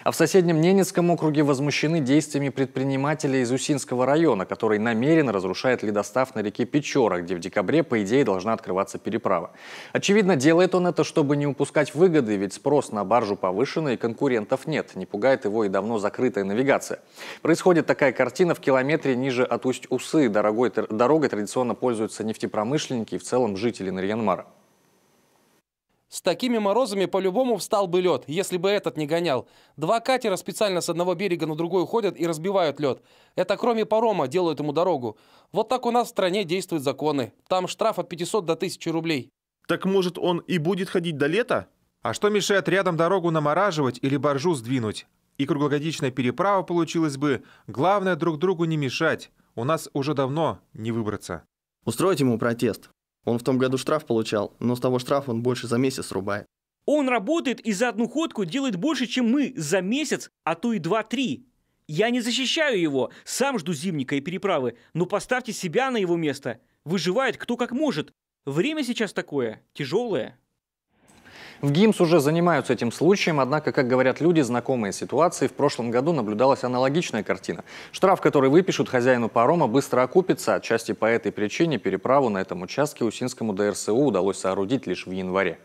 А в соседнем Ненецком округе возмущены действиями предпринимателя из Усинского района, который намеренно разрушает ледостав на реке Печора, где в декабре, по идее, должна открываться переправа. Очевидно, делает он это, чтобы не упускать выгоды, ведь спрос на баржу повышенный, и конкурентов нет. Не пугает его и давно закрытая навигация. Происходит такая картина в километре ниже от Усть-Усы. Дорогой традиционно пользуются нефтепромышленники и в целом жители Нарьян-Мара. С такими морозами по-любому встал бы лед, если бы этот не гонял. 2 катера специально с одного берега на другой уходят и разбивают лед. Это кроме парома делают ему дорогу. Вот так у нас в стране действуют законы. Там штраф от 500 до 1000 рублей. Так может он и будет ходить до лета? А что мешает рядом дорогу намораживать или баржу сдвинуть? И круглогодичная переправа получилась бы. Главное друг другу не мешать. У нас уже давно не выбраться. Устроить ему протест. Он в том году штраф получал, но с того штрафа он больше за месяц срубает. Он работает и за одну ходку делает больше, чем мы за месяц, а то и 2-3. Я не защищаю его, сам жду зимника и переправы, но поставьте себя на его место. Выживает кто как может. Время сейчас такое, тяжелое. В ГИМС уже занимаются этим случаем, однако, как говорят люди, знакомые ситуации, в прошлом году наблюдалась аналогичная картина. Штраф, который выпишут хозяину парома, быстро окупится. Отчасти по этой причине переправу на этом участке Усинскому ДРСУ удалось соорудить лишь в январе.